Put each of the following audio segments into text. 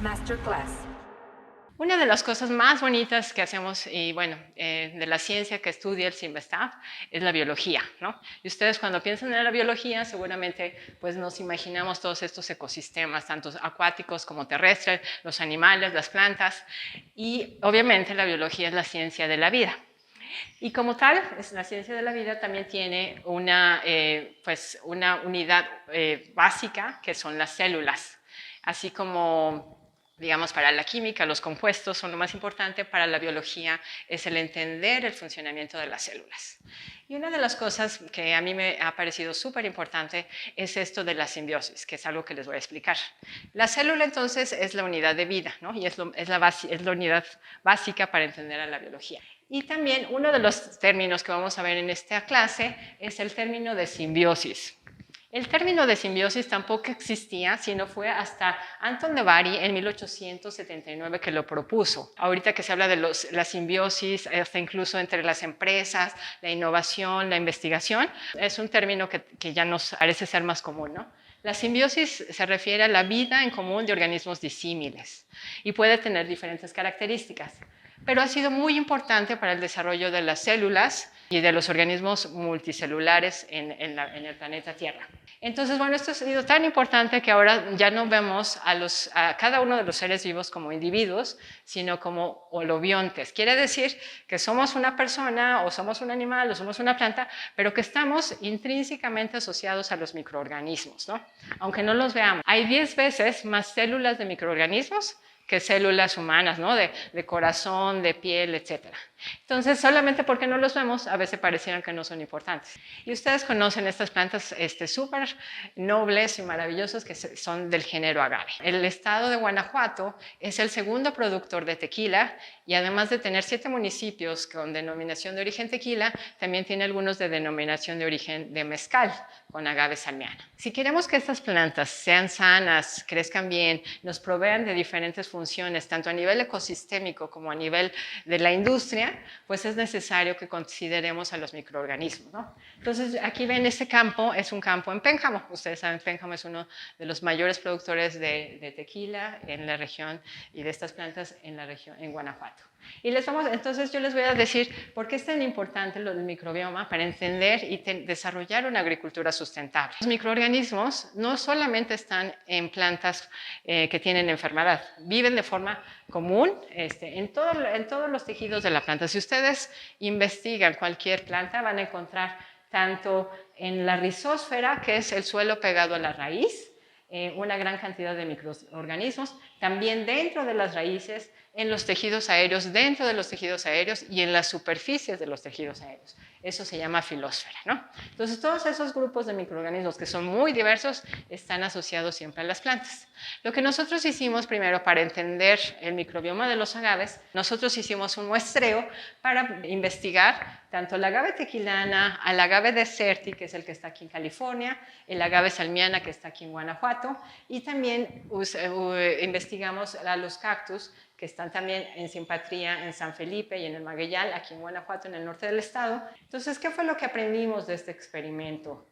Masterclass. Una de las cosas más bonitas que hacemos, y bueno, de la ciencia que estudia el CIMBESTAF, es la biología, ¿no? Y ustedes cuando piensan en la biología, seguramente pues nos imaginamos todos estos ecosistemas, tanto acuáticos como terrestres, los animales, las plantas, y obviamente la biología es la ciencia de la vida. Y como tal, la ciencia de la vida también tiene una unidad básica que son las células, así como digamos, para la química, los compuestos son lo más importante, para la biología es el entender el funcionamiento de las células. Y una de las cosas que a mí me ha parecido súper importante es esto de la simbiosis, que es algo que les voy a explicar. La célula entonces es la unidad de vida, ¿no? Y es la unidad básica para entender a la biología. Y también uno de los términos que vamos a ver en esta clase es el término de simbiosis. El término de simbiosis tampoco existía, sino fue hasta Anton de Bari en 1879 que lo propuso. Ahorita que se habla de la simbiosis, hasta incluso entre las empresas, la innovación, la investigación, es un término que ya nos parece ser más común, ¿no? La simbiosis se refiere a la vida en común de organismos disímiles y puede tener diferentes características, pero ha sido muy importante para el desarrollo de las células y de los organismos multicelulares en el planeta Tierra. Entonces, bueno, esto ha sido tan importante que ahora ya no vemos a cada uno de los seres vivos como individuos, sino como holobiontes. Quiere decir que somos una persona, o somos un animal, o somos una planta, pero que estamos intrínsecamente asociados a los microorganismos, ¿no? Aunque no los veamos. Hay 10 veces más células de microorganismos que células humanas, ¿no? De corazón, de piel, etc. Entonces, solamente porque no los vemos, a veces parecieran que no son importantes. Y ustedes conocen estas plantas súper nobles y maravillosas que son del género agave. El estado de Guanajuato es el segundo productor de tequila y además de tener 7 municipios con denominación de origen tequila, también tiene algunos de denominación de origen de mezcal, con agave salmiana. Si queremos que estas plantas sean sanas, crezcan bien, nos provean de diferentes funciones, tanto a nivel ecosistémico como a nivel de la industria, pues es necesario que consideremos a los microorganismos, ¿no? Entonces, aquí ven, este campo es un campo en Pénjamo. Ustedes saben, Pénjamo es uno de los mayores productores de tequila en la región y de estas plantas en la región, en Guanajuato. Y entonces yo les voy a decir por qué es tan importante lo del microbioma para entender y desarrollar una agricultura sustentable. Los microorganismos no solamente están en plantas que tienen enfermedad, viven de forma común en todos los tejidos de la planta. Si ustedes investigan cualquier planta, van a encontrar tanto en la rizósfera, que es el suelo pegado a la raíz, una gran cantidad de microorganismos, también dentro de las raíces, en los tejidos aéreos, dentro de los tejidos aéreos y en las superficies de los tejidos aéreos. Eso se llama filósfera, ¿no? Entonces, todos esos grupos de microorganismos que son muy diversos están asociados siempre a las plantas. Lo que nosotros hicimos primero para entender el microbioma de los agaves, nosotros hicimos un muestreo para investigar tanto la agave tequilana, al agave deserti, que es el que está aquí en California, el agave salmiana, que está aquí en Guanajuato, y también investigamos a los cactus, que están también en Simpatría, en San Felipe y en el Magueyal, aquí en Guanajuato, en el norte del estado. Entonces, ¿qué fue lo que aprendimos de este experimento?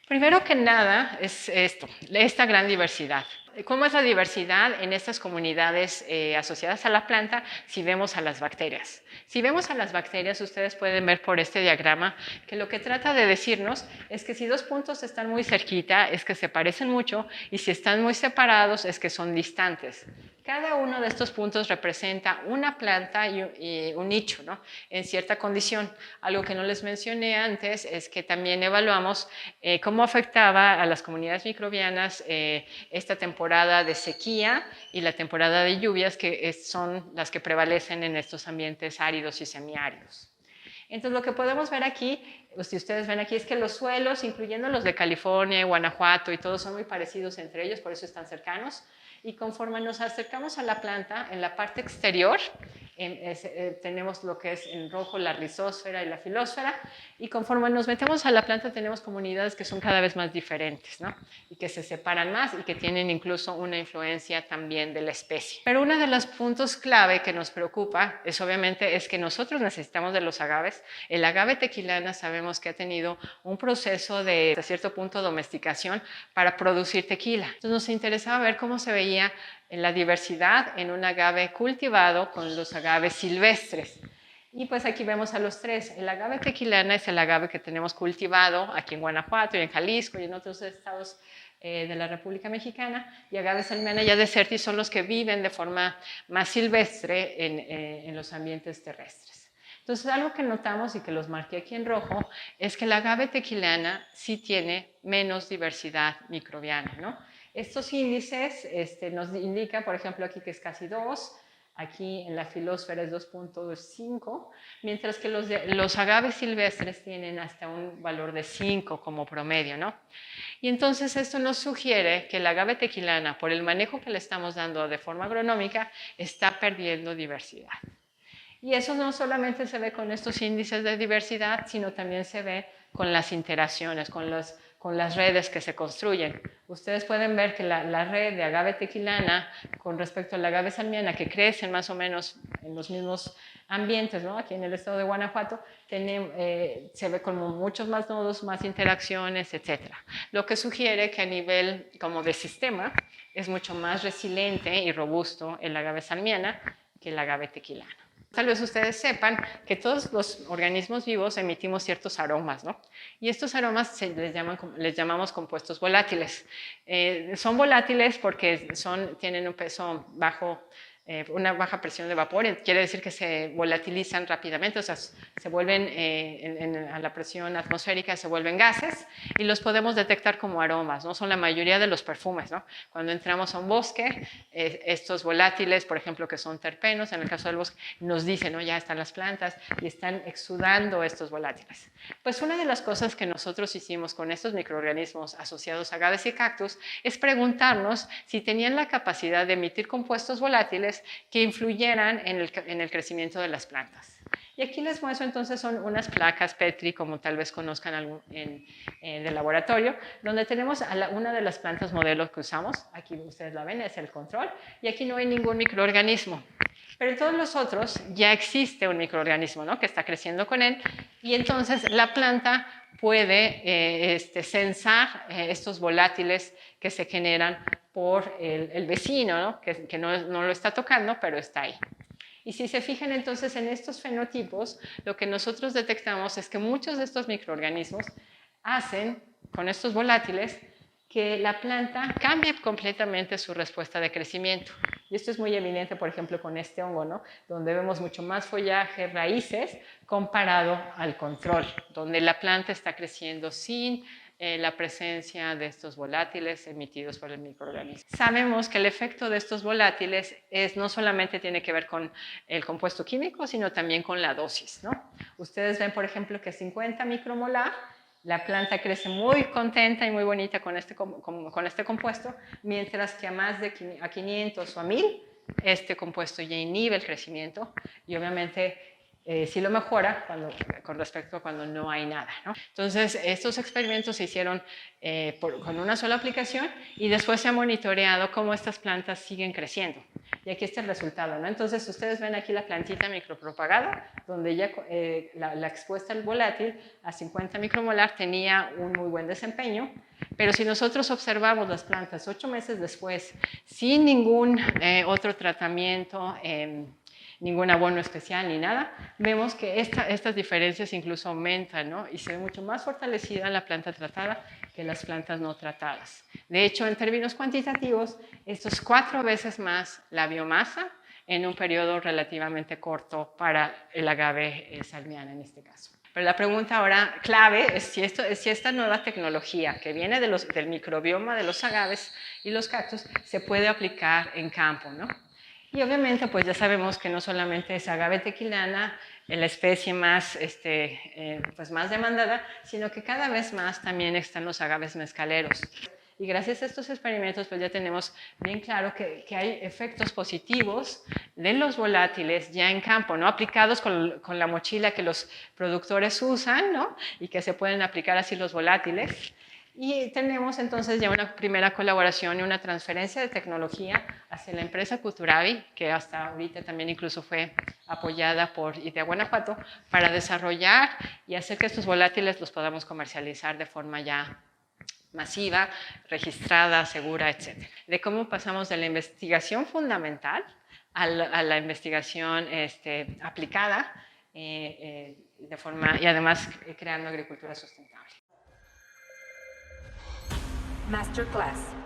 Primero que nada es esta gran diversidad. ¿Cómo es la diversidad en estas comunidades asociadas a la planta si vemos a las bacterias? Si vemos a las bacterias, ustedes pueden ver por este diagrama que lo que trata de decirnos es que si dos puntos están muy cerquita es que se parecen mucho y si están muy separados es que son distantes. Cada uno de estos puntos representa una planta y un nicho, ¿no? En cierta condición. Algo que no les mencioné antes es que también evaluamos cómo afectaba a las comunidades microbianas esta temporada de sequía y la temporada de lluvias, que son las que prevalecen en estos ambientes áridos y semiáridos. Entonces, lo que podemos ver aquí, si ustedes ven aquí, es que los suelos, incluyendo los de California, Guanajuato y todos, son muy parecidos entre ellos, por eso están cercanos. Y conforme nos acercamos a la planta, en la parte exterior, tenemos lo que es en rojo la rizósfera y la filósfera, y conforme nos metemos a la planta tenemos comunidades que son cada vez más diferentes, ¿no? Y que se separan más y que tienen incluso una influencia también de la especie. Pero uno de los puntos clave que nos preocupa obviamente es que nosotros necesitamos de los agaves. El agave tequilana sabemos que ha tenido un proceso hasta cierto punto, domesticación para producir tequila. Entonces nos interesaba ver cómo se veía la diversidad en un agave cultivado con los agaves silvestres. Y pues aquí vemos a los tres. El agave tequilana es el agave que tenemos cultivado aquí en Guanajuato y en Jalisco y en otros estados de la República Mexicana, y agave salmiana y desertis son los que viven de forma más silvestre en los ambientes terrestres. Entonces, algo que notamos y que los marqué aquí en rojo es que el agave tequilana sí tiene menos diversidad microbiana, ¿no? Estos índices nos indican, por ejemplo, aquí que es casi 2, aquí en la filósfera es 2.5, mientras que los agaves silvestres tienen hasta un valor de 5 como promedio, ¿no? Y entonces esto nos sugiere que el agave tequilana, por el manejo que le estamos dando de forma agronómica, está perdiendo diversidad. Y eso no solamente se ve con estos índices de diversidad, sino también se ve con las interacciones, con las redes que se construyen. Ustedes pueden ver que la red de agave tequilana con respecto a la agave salmiana, que crecen más o menos en los mismos ambientes, ¿no? Aquí en el estado de Guanajuato, se ve como muchos más nodos, más interacciones, etc. Lo que sugiere que a nivel como de sistema es mucho más resiliente y robusto el agave salmiana que el agave tequilana. Tal vez ustedes sepan que todos los organismos vivos emitimos ciertos aromas, ¿no? Y estos aromas les llamamos compuestos volátiles. Son volátiles porque tienen un peso bajo, una baja presión de vapor, quiere decir que se volatilizan rápidamente, o sea, se vuelven a la presión atmosférica, se vuelven gases y los podemos detectar como aromas, ¿no? Son la mayoría de los perfumes, ¿no? Cuando entramos a un bosque, estos volátiles, por ejemplo, que son terpenos, en el caso del bosque, nos dicen, ¿no? Ya están las plantas y están exudando estos volátiles. Pues una de las cosas que nosotros hicimos con estos microorganismos asociados a agaves y cactus es preguntarnos si tenían la capacidad de emitir compuestos volátiles que influyeran en el crecimiento de las plantas. Y aquí les muestro entonces son unas placas Petri, como tal vez conozcan del laboratorio, donde tenemos una de las plantas modelos que usamos. Aquí ustedes la ven, es el control, y aquí no hay ningún microorganismo. Pero en todos los otros ya existe un microorganismo, ¿no? Que está creciendo con él, y entonces la planta puede censar estos volátiles que se generan por el vecino, ¿no? Que no lo está tocando, pero está ahí. Y si se fijan entonces en estos fenotipos, lo que nosotros detectamos es que muchos de estos microorganismos hacen con estos volátiles que la planta cambie completamente su respuesta de crecimiento. Y esto es muy evidente, por ejemplo, con este hongo, ¿no? Donde vemos mucho más follaje, raíces, comparado al control, donde la planta está creciendo sin la presencia de estos volátiles emitidos por el microorganismo. Sabemos que el efecto de estos volátiles no solamente tiene que ver con el compuesto químico, sino también con la dosis, ¿no? Ustedes ven, por ejemplo, que 50 micromolar, la planta crece muy contenta y muy bonita con este compuesto, mientras que a más de 500 o a 1000, este compuesto ya inhibe el crecimiento y obviamente sí lo mejora con respecto a cuando no hay nada, ¿no? Entonces, estos experimentos se hicieron con una sola aplicación y después se ha monitoreado cómo estas plantas siguen creciendo. Y aquí está el resultado, ¿no? Entonces, ustedes ven aquí la plantita micropropagada, donde ya la expuesta al volátil a 50 micromolar tenía un muy buen desempeño, pero si nosotros observamos las plantas 8 meses después, sin ningún otro tratamiento, ningún abono especial ni nada, vemos que estas diferencias incluso aumentan, ¿no? Y se ve mucho más fortalecida la planta tratada que las plantas no tratadas. De hecho, en términos cuantitativos, esto es 4 veces más la biomasa en un periodo relativamente corto para el agave salmiana en este caso. Pero la pregunta ahora clave es si esta nueva tecnología que viene del microbioma de los agaves y los cactus se puede aplicar en campo, ¿no? Y obviamente, pues ya sabemos que no solamente es agave tequilana, la especie más, pues más demandada, sino que cada vez más también están los agaves mezcaleros. Y gracias a estos experimentos, pues ya tenemos bien claro que hay efectos positivos de los volátiles ya en campo, ¿no? Aplicados con la mochila que los productores usan, ¿no? Y que se pueden aplicar así los volátiles. Y tenemos entonces ya una primera colaboración y una transferencia de tecnología hacia la empresa Cuturavi, que hasta ahorita también incluso fue apoyada por IDEA Guanajuato, para desarrollar y hacer que estos volátiles los podamos comercializar de forma ya masiva, registrada, segura, etc. De cómo pasamos de la investigación fundamental a la investigación aplicada de forma, y además creando agricultura sustentable. Masterclass.